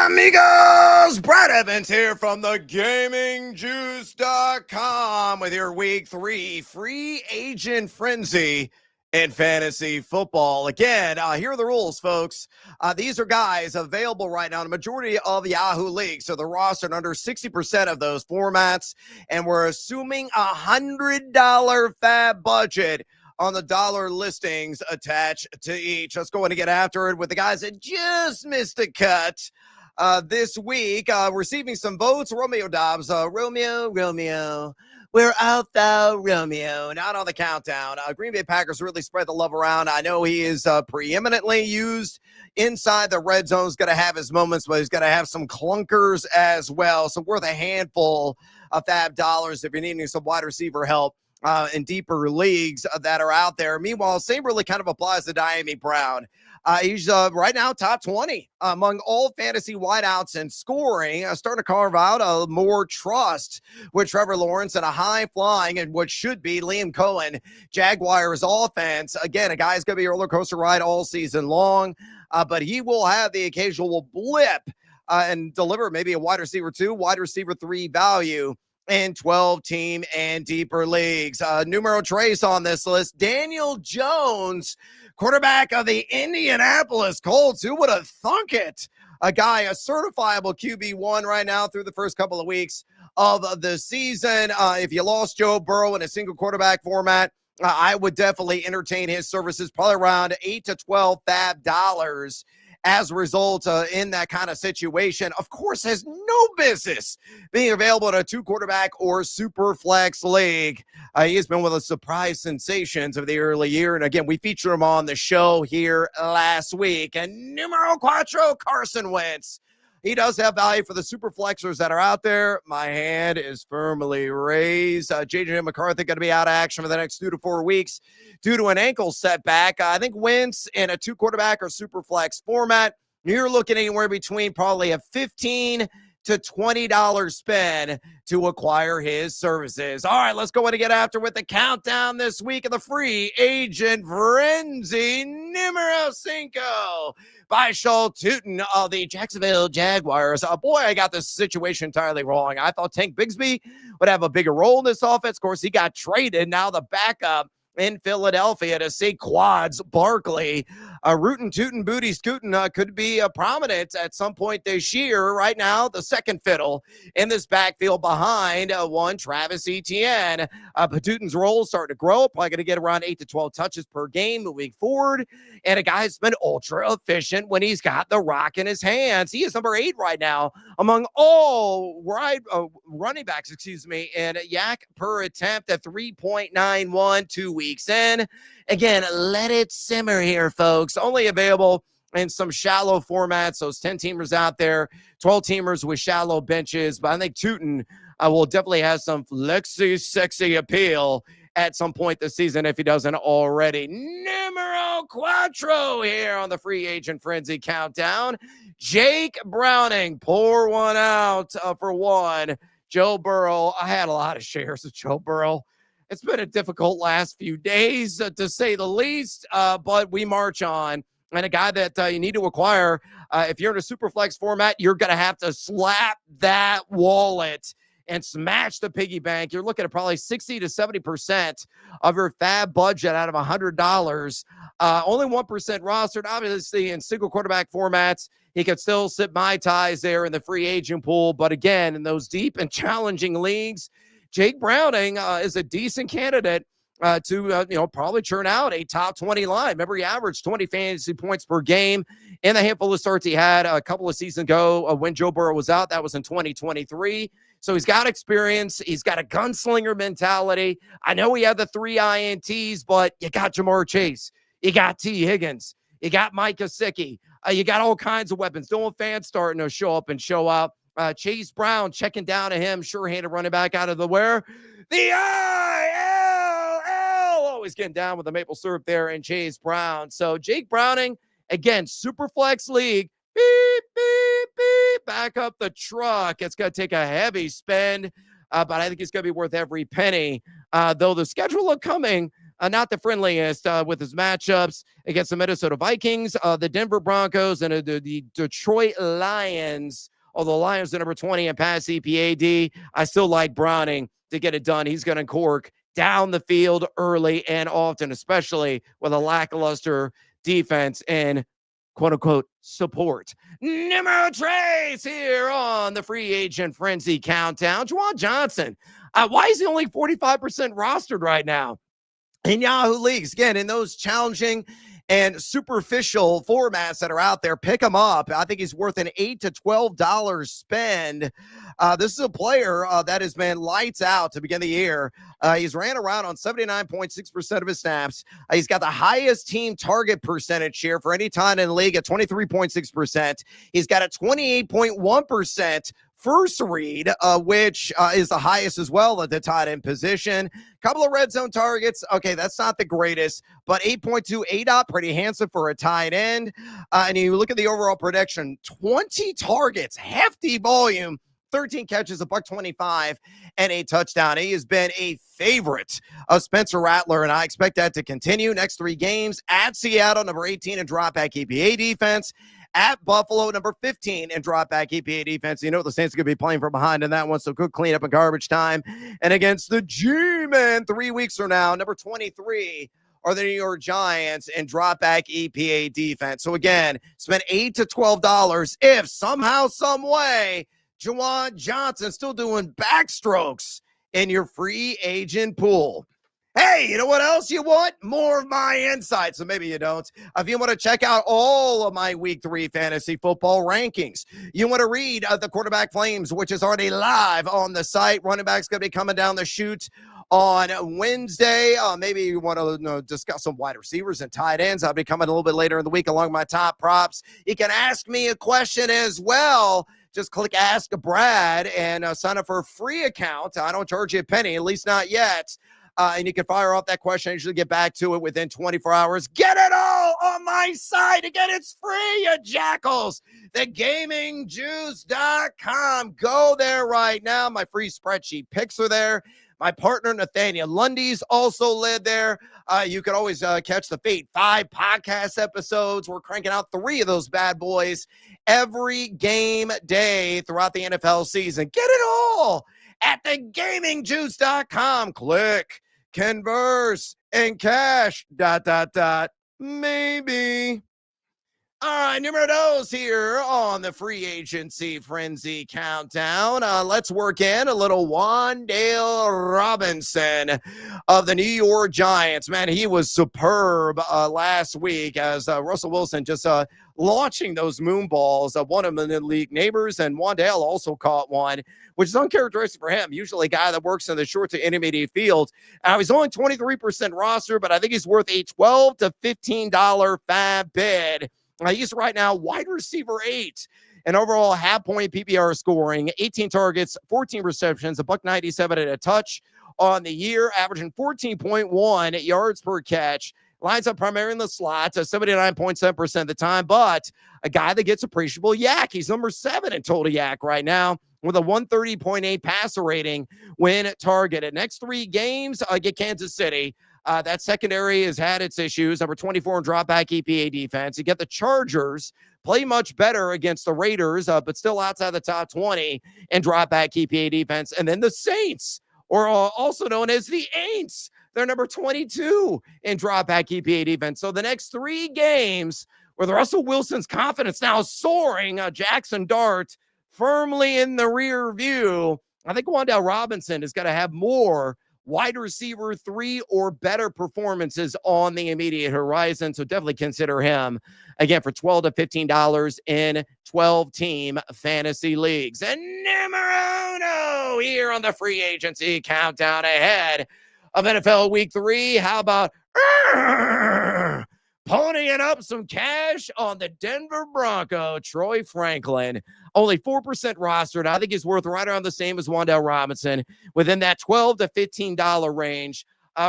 Amigos, Brad Evans here from the GamingJuice.com with your Week 3 free agent frenzy in fantasy football. Again, here are the rules, folks. These are guys available right now in the majority of the Yahoo leagues. So they're rostered under 60% of those formats, and we're assuming $100 fab budget on the dollar listings attached to each. Let's go in and get after it with the guys that just missed a cut. This week, receiving some votes, Romeo Dobbs. Romeo, we're out though, Romeo. Not on the countdown. Green Bay Packers really spread the love around. I know he is preeminently used inside the red zone. He's going to have his moments, but he's going to have some clunkers as well. So worth a handful of fab dollars if you're needing some wide receiver help in deeper leagues that are out there. Meanwhile, same really kind of applies to Diami Brown. He's right now top 20 among all fantasy wideouts in scoring, starting to carve out more trust with Trevor Lawrence and a high-flying and what should be Liam Cohen Jaguars offense. Again, a guy's going to be a roller coaster ride all season long, but he will have the occasional blip and deliver maybe a wide receiver 2, wide receiver 3 value in 12-team and deeper leagues. Numero trace on this list, Daniel Jones, quarterback of the Indianapolis Colts. Who would have thunk it? A guy, a certifiable QB1 right now through the first couple of weeks of the season. If you lost Joe Burrow in a single quarterback format, I would definitely entertain his services, probably around 8 to 12 fab dollars as a result in that kind of situation. Of course, has no business being available in a 2-quarterback or super flex league. He has been one of the surprise sensations of the early year. And again, we featured him on the show here last week. And numero cuatro, Carson Wentz. He does have value for the super flexers that are out there. My hand is firmly raised. J.J. McCarthy going to be out of action for the next 2 to 4 weeks due to an ankle setback. I think Wentz in a 2-quarterback or super flex format, you're looking anywhere between probably a $15 to $20 spend to acquire his services. All right, let's go in and get after with the countdown this week of the free agent frenzy. Numero 5 by Shaul Tootin of the Jacksonville Jaguars. Boy, I got this situation entirely wrong. I thought Tank Bigsby would have a bigger role in this offense. Of course, he got traded. Now the backup in Philadelphia to see Quads Barkley. Rootin' Tootin' Booty Scootin' could be prominent at some point this year. Right now, the second fiddle in this backfield behind one Travis Etienne. But Tootin's role is starting to grow. Probably going to get around 8 to 12 touches per game moving forward. And a guy's been ultra efficient when he's got the rock in his hands. He is number 8 right now among all running backs, in yak per attempt at 3.91 2 weeks in. Again, let it simmer here, folks. Only available in some shallow formats. Those 10-teamers out there, 12-teamers with shallow benches. But I think Tootin will definitely have some flexy, sexy appeal at some point this season if he doesn't already. Numero cuatro here on the free agent frenzy countdown. Jake Browning, pour one out for one. Joe Burrow. I had a lot of shares of Joe Burrow. It's been a difficult last few days, to say the least, but we march on. And a guy that you need to acquire, if you're in a super flex format, you're going to have to slap that wallet and smash the piggy bank. You're looking at probably 60 to 70% of your fab budget out of $100. Only 1% rostered, obviously, in single quarterback formats. He could still sit my ties there in the free agent pool. But again, in those deep and challenging leagues, Jake Browning is a decent candidate to probably churn out a top 20 line. Remember, he averaged 20 fantasy points per game in the handful of starts he had a couple of seasons ago when Joe Burrow was out. That was in 2023. So he's got experience. He's got a gunslinger mentality. I know he had the 3 INTs, but you got Jamar Chase. You got T. Higgins. You got Mike Gesicki. You got all kinds of weapons. Dylan Fan starting to show up and show out. Chase Brown checking down to him, sure-handed running back out of the where? The ILL! Always getting down with the maple syrup there, and Chase Brown. So Jake Browning, again, super flex league. Beep, beep, beep. Back up the truck. It's going to take a heavy spend, but I think it's going to be worth every penny. Though the schedule upcoming not the friendliest with his matchups against the Minnesota Vikings, the Denver Broncos, and the Detroit Lions. Although Lions are number 20 in pass EPAD, I still like Browning to get it done. He's going to cork down the field early and often, especially with a lackluster defense and quote-unquote support. Numero tres here on the free agent frenzy countdown. Juwan Johnson. Why is he only 45% rostered right now in Yahoo leagues? Again, in those challenging and superficial formats that are out there, pick him up. I think he's worth an $8 to $12 spend. This is a player that has been lights out to begin the year. He's ran around on 79.6% of his snaps. He's got the highest team target percentage here for any time in the league at 23.6%. He's got a 28.1% first read, which is the highest as well at the tight end position. Couple of red zone targets. Okay, that's not the greatest, but 8.2 ADOT, pretty handsome for a tight end. And you look at the overall production, 20 targets, hefty volume, 13 catches, $125, and a touchdown. He has been a favorite of Spencer Rattler, and I expect that to continue. Next 3 games at Seattle, number 18 in drop back EPA defense. At Buffalo, number 15 in drop back EPA defense. You know the Saints are going to be playing from behind in that one, so good cleanup and garbage time. And against the G-Men 3 weeks from now, number 23 are the New York Giants in drop back EPA defense. So again, spend $8 to $12 if somehow, some way, Juwan Johnson still doing backstrokes in your free agent pool. Hey, you know what else you want? More of my insights. So maybe you don't. If you want to check out all of my week 3 fantasy football rankings, you want to read the Quarterback Flames, which is already live on the site. Running back's going to be coming down the chute on Wednesday. Maybe you want to discuss some wide receivers and tight ends. I'll be coming a little bit later in the week along my top props. You can ask me a question as well. Just click Ask Brad and sign up for a free account. I don't charge you a penny, at least not yet. And you can fire off that question. I usually get back to it within 24 hours. Get it all on my site. Again, it's free, you jackals. TheGamingJuice.com. Go there right now. My free spreadsheet picks are there. My partner, Nathaniel Lundy's also led there. You can always catch the Fate 5 podcast episodes. We're cranking out 3 of those bad boys every game day throughout the NFL season. Get it all at TheGamingJuice.com. Click, converse, and cash, ... maybe. All right, numero dos here on the free agency frenzy countdown. Let's work in a little Wan'Dale Robinson of the New York Giants. Man, he was superb last week as Russell Wilson just launching those moon balls. One of them in the league neighbors, and Wan'Dale also caught one, which is uncharacteristic for him. Usually a guy that works in the short to intermediate field. He's only 23% roster, but I think he's worth a $12 to $15 fab bid. He's right now wide receiver 8 and overall half-point PPR scoring, 18 targets, 14 receptions, $197 and a touch on the year, averaging 14.1 yards per catch. Lines up primarily in the slots at 79.7% of the time, but a guy that gets appreciable yak. He's number 7 in total yak right now with a 130.8 passer rating when targeted. Next 3 games, get Kansas City. That secondary has had its issues. Number 24 in drop back EPA defense. You get the Chargers, play much better against the Raiders, but still outside the top 20 in drop back EPA defense. And then the Saints, or also known as the Aints, they're number 22 in drop back EPA defense. So the next 3 games with Russell Wilson's confidence now soaring, Jackson Dart firmly in the rear view, I think Wan'Dale Robinson is going to have more wide receiver 3 or better performances on the immediate horizon. So definitely consider him again for $12 to $15 in 12-team fantasy leagues. And numero uno here on the free agency countdown ahead of NFL Week 3. How about ponying up some cash on the Denver Bronco, Troy Franklin? Only 4% rostered. I think he's worth right around the same as Wan'Dale Robinson, within that $12 to $15 range.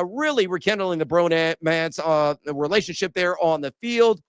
Really rekindling the bromance relationship there on the field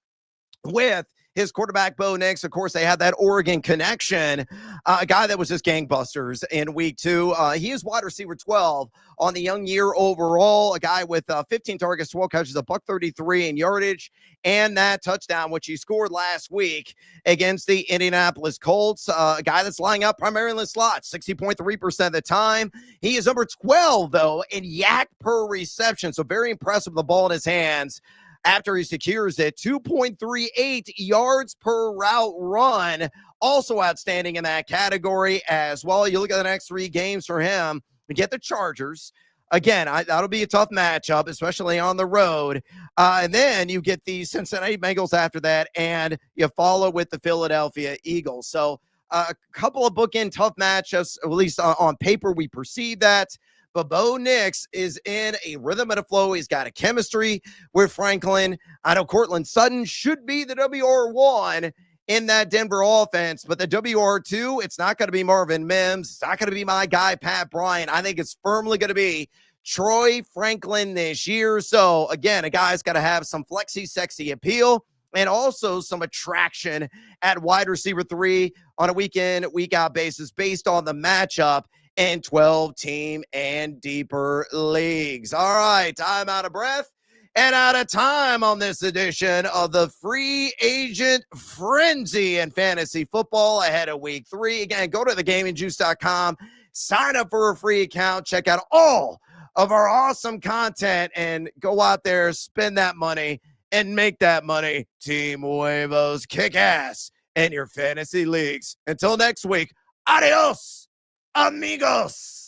with his quarterback, Bo Nix. Of course, they had that Oregon connection, a guy that was just gangbusters in week 2. He is wide receiver 12 on the young year overall, a guy with 15 targets, 12 catches, a buck 33 in yardage, and that touchdown, which he scored last week against the Indianapolis Colts. A guy that's lining up primarily in the slot, 60.3% of the time. He is number 12, though, in yak per reception, so very impressive with the ball in his hands after he secures it. 2.38 yards per route run, also outstanding in that category as well. You look at the next 3 games for him. You get the Chargers. Again, that'll be a tough matchup, especially on the road. And then you get the Cincinnati Bengals after that, and you follow with the Philadelphia Eagles. So a couple of bookend tough matchups, at least on paper, we perceive that. But Bo Nix is in a rhythm and a flow. He's got a chemistry with Franklin. I know Cortland Sutton should be the WR1 in that Denver offense, but the WR2, it's not going to be Marvin Mims. It's not going to be my guy, Pat Bryant. I think it's firmly going to be Troy Franklin this year. So, again, a guy's got to have some flexy, sexy appeal and also some attraction at wide receiver 3 on a week-in, week-out basis based on the matchup in 12-team and deeper leagues. All right, I'm out of breath and out of time on this edition of the Free Agent Frenzy in Fantasy Football ahead of week 3. Again, go to thegamingjuice.com, sign up for a free account, check out all of our awesome content, and go out there, spend that money, and make that money. Team Huevos, kick ass in your fantasy leagues. Until next week, adios, amigos.